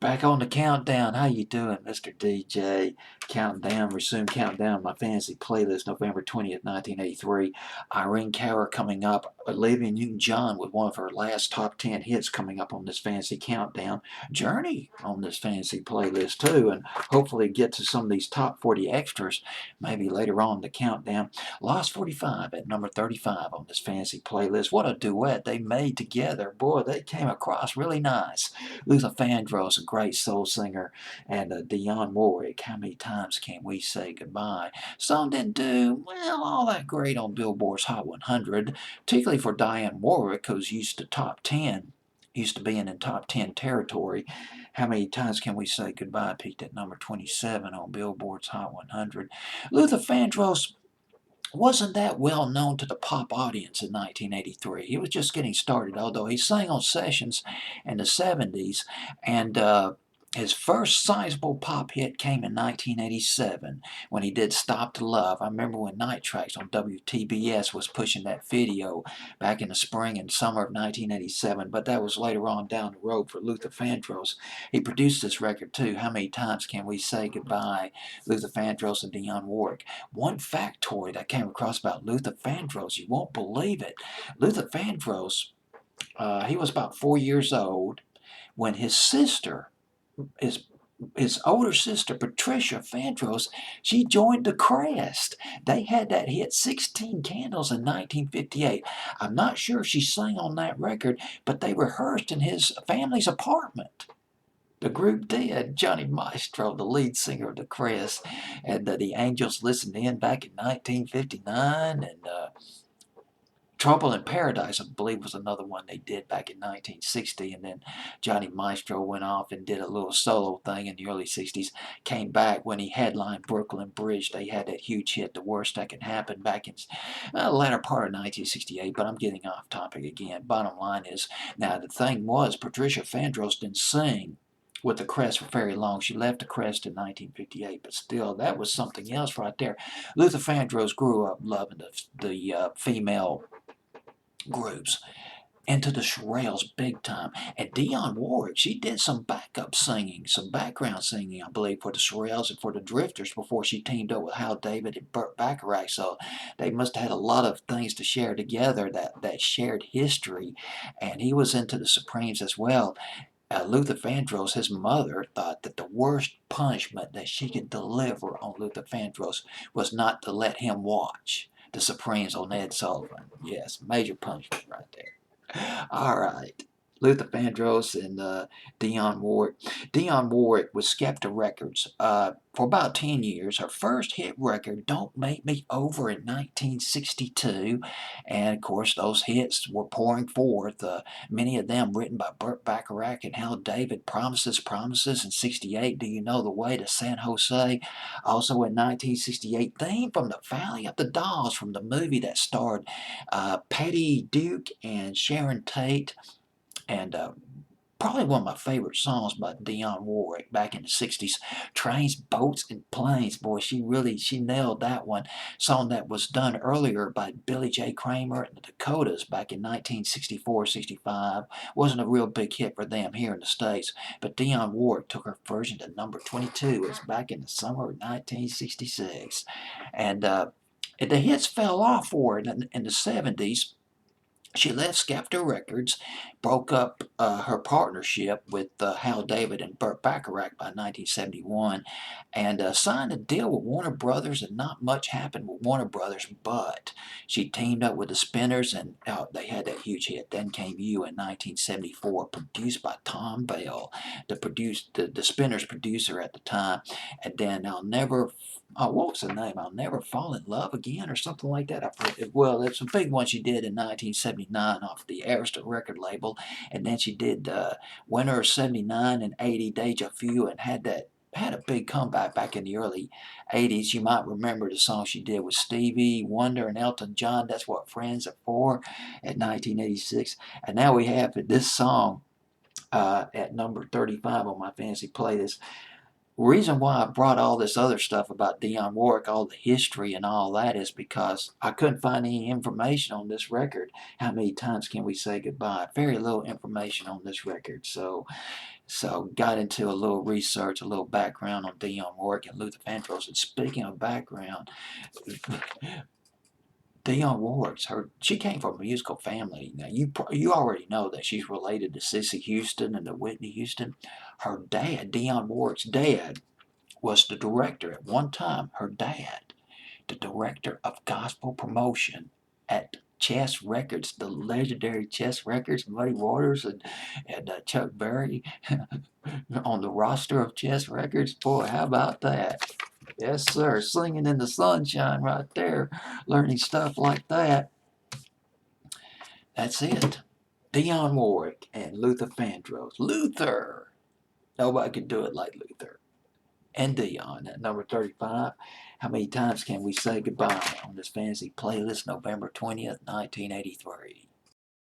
Back on the countdown. How you doing, Mr. DJ? Countdown, resume countdown. My fantasy playlist, November 20th, 1983. Irene Cara coming up. Olivia Newton-John with one of her last top 10 hits coming up on this fantasy countdown. Journey on this fantasy playlist too, and hopefully get to some of these top 40 extras maybe later on in the countdown. Lost 45 at number 35 on this fantasy playlist. What a duet they made together. Boy, they came across really nice. Luther Vandross, a great soul singer, and Dionne Warwick. How many times can we say goodbye? Song didn't do, well, all that great on Billboard's Hot 100, particularly for Dionne Warwick, who's used to top 10, used to being in top 10 territory. How many times can we say goodbye? Peaked at number 27 on Billboard's Hot 100. Luther Vandross wasn't that well known to the pop audience in 1983. He was just getting started, although he sang on sessions in the 70s, and his first sizable pop hit came in 1987 when he did Stop to Love. I remember when Night Tracks on WTBS was pushing that video back in the spring and summer of 1987, but that was later on down the road for Luther Vandross. He produced this record too, How Many Times Can We Say Goodbye, Luther Vandross and Dionne Warwick. One factoid I came across about Luther Vandross, you won't believe it. Luther Vandross, he was about 4 years old when his sister, his older sister, Patricia Vandross, she joined the Crest. They had that hit 16 Candles in 1958. I'm not sure if she sang on that record, but they rehearsed in his family's apartment. The group did. Johnny Maestro, the lead singer of the Crest, and the Angels listened in back in 1959, and Trouble in Paradise, I believe, was another one they did back in 1960, and then Johnny Maestro went off and did a little solo thing in the early 60s, came back when he headlined Brooklyn Bridge. They had that huge hit, The Worst That Can Happen, back in the latter part of 1968, but I'm getting off topic again. Bottom line is, now the thing was, Patricia Vandross didn't sing with the Crest for very long. She left the Crest in 1958, but still, that was something else right there. Luther Vandross grew up loving the female groups, into the Shirelles big time. And Dionne Warwick, she did some backup singing, some background singing, I believe, for the Shirelles and for the Drifters before she teamed up with Hal David and Burt Bacharach. So they must have had a lot of things to share together, that shared history. And he was into the Supremes as well. Luther Vandross, his mother, thought that the worst punishment that she could deliver on Luther Vandross was not to let him watch the Supremes on Ed Sullivan. Yes, major punishment right there. All right. Luther Vandross and Dionne Warwick. Dionne Warwick with Skepta Records for about 10 years. Her first hit record, Don't Make Me Over, in 1962. And, of course, those hits were pouring forth, many of them written by Burt Bacharach and Hal David. Promises, Promises in 68. Do You Know the Way to San Jose? Also in 1968, theme from the Valley of the Dolls from the movie that starred Patty Duke and Sharon Tate. And probably one of my favorite songs by Dionne Warwick back in the 60s, Trains, Boats, and Planes. Boy, she nailed that one. Song that was done earlier by Billy J. Kramer and the Dakotas back in 1964-65. Wasn't a real big hit for them here in the States, but Dionne Warwick took her version to number 22. It was back in the summer of 1966. And the hits fell off for her in the 70s. She left Skepta Records, broke up her partnership with Hal David and Burt Bacharach by 1971, and signed a deal with Warner Brothers, and not much happened with Warner Brothers, but she teamed up with the Spinners, and they had that huge hit, Then Came You, in 1974, produced by Tom Bell, the Spinners producer at the time. And then what was the name? I'll Never Fall in Love Again, or something like that. Well, it's a big one she did in 1979 off the Arista record label, and then she did Winter of 79 and 80, Deja Vu, and had a big comeback back in the early 80s. You might remember the song she did with Stevie Wonder and Elton John, That's What Friends Are For, at 1986. And now we have this song at number 35 on my fantasy playlist. Reason why I brought all this other stuff about Dionne Warwick, all the history and all that, is because I couldn't find any information on this record. How many times can we say goodbye? Very little information on this record. So So got into a little research, a little background on Dionne Warwick and Luther Vandross. And speaking of background, Dionne Warwick, she came from a musical family. Now you already know that she's related to Cissy Houston and to Whitney Houston. Her dad, Dionne Warwick's dad, was the director at one time. Her dad, the director of gospel promotion at Chess Records, the legendary Chess Records, Muddy Waters and Chuck Berry on the roster of Chess Records. Boy, how about that? Yes, sir. Singing in the sunshine right there, learning stuff like that. That's it. Dionne Warwick and Luther Vandross. Luther! Nobody could do it like Luther. And Dionne at number 35. How many times can we say goodbye on this fantasy playlist, November 20th, 1983?